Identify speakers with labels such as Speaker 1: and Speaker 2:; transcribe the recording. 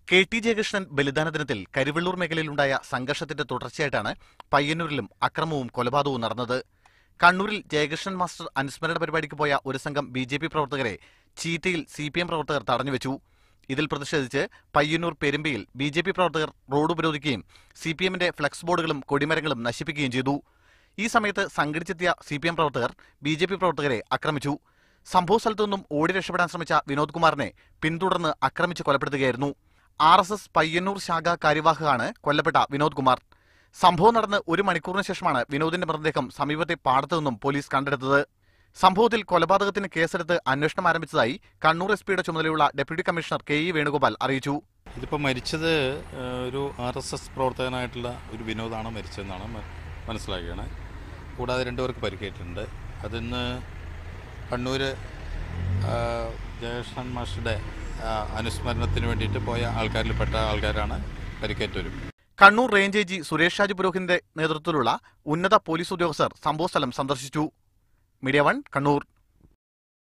Speaker 1: K T. Jayakrishnan ബലിദാന ദിനത്തിൽ കരിവെള്ളൂർ മേഖലയിലുണ്ടായ സംഘർഷത്തിന്റെ തുടർച്ചയായിട്ടാണ് പയ്യന്നൂരിലും അക്രമവും കൊലപാതകവും നടന്നത്. കണ്ണൂരിൽ ജയകൃഷ്ണൻ മാസ്റ്റർ അനുസ്മരണ പരിപാടിക്ക് പോയ ഒരു സംഘം ബി.ജെ.പി. പ്രവർത്തകരെ ചീറ്റയിൽ സി.പി.എം. പ്രവർത്തകർ തടഞ്ഞുവെച്ചു. ഇതിൽ പ്രതിഷേധിച്ച് പയ്യന്നൂർ പെരുമ്പയിൽ ബി.ജെ.പി. പ്രവർത്തകർ റോഡ് ഉപരോധിക്കുകയും സി.പി.എമ്മിന്റെ ഫ്ലക്സ് ബോർഡുകളും കൊടിമരങ്ങളും നശിപ്പിക്കുകയും ചെയ്തു. ഈ സമയത്ത് സംഘടിച്ചെത്തിയ സി.പി.എം. പ്രവർത്തകർ ബി.ജെ.പി. പ്രവർത്തകരെ ആക്രമിച്ചു. സംഭവ സ്ഥലത്തുനിന്നും ഓടി രക്ഷപ്പെടാൻ ശ്രമിച്ച വിനോദ് കുമാറിനെ പിന്തുടർന്ന് ആക്രമിച്ച് കൊലപ്പെടുത്തുകയായിരുന്നു. RSS പയ്യന്നൂർ ശാഖ കാര്യവാഹകനാണ് കൊല്ലപ്പെട്ട വിനോദ് കുമാർ. സംഭവം നടന്ന് ഒരു മണിക്കൂറിന് ശേഷമാണ് വിനോദിന്റെ മൃതദേഹം സമീപത്തെ പാടത്തു നിന്നും പോലീസ് കണ്ടെടുത്തത്. സംഭവത്തിൽ കൊലപാതകത്തിന് കേസെടുത്ത് അന്വേഷണം ആരംഭിച്ചതായി കണ്ണൂർ SP ചുമതലയുള്ള ഡെപ്യൂട്ടി കമ്മീഷണർ K.E. വേണുഗോപാൽ അറിയിച്ചു.
Speaker 2: ഇതിപ്പോൾ മരിച്ചത് ഒരു RSS പ്രവർത്തകനായിട്ടുള്ള ഒരു വിനോദാണ് മരിച്ചതെന്നാണ് മനസ്സിലാക്കുകയാണ്. കൂടാതെ 2 പേർക്ക് പരിക്കേറ്റിട്ടുണ്ട്. അതിന്ന് കണ്ണൂർ ജയകൃഷ്ണൻ മാസ്റ്ററുടെ അനുസ്മരണത്തിന് വേണ്ടിയിട്ട് പോയ ആൾക്കാരിൽപ്പെട്ട ആൾക്കാരാണ് പരിക്കേറ്റവരും.
Speaker 1: കണ്ണൂർ റേഞ്ച് AG സുരേഷ് ഷാജി പുരോഹിതന്റെ നേതൃത്വത്തിലുള്ള ഉന്നത പോലീസ് ഉദ്യോഗസ്ഥർ സംഭവസ്ഥലം സന്ദർശിച്ചു. മീഡിയ 1 കണ്ണൂർ.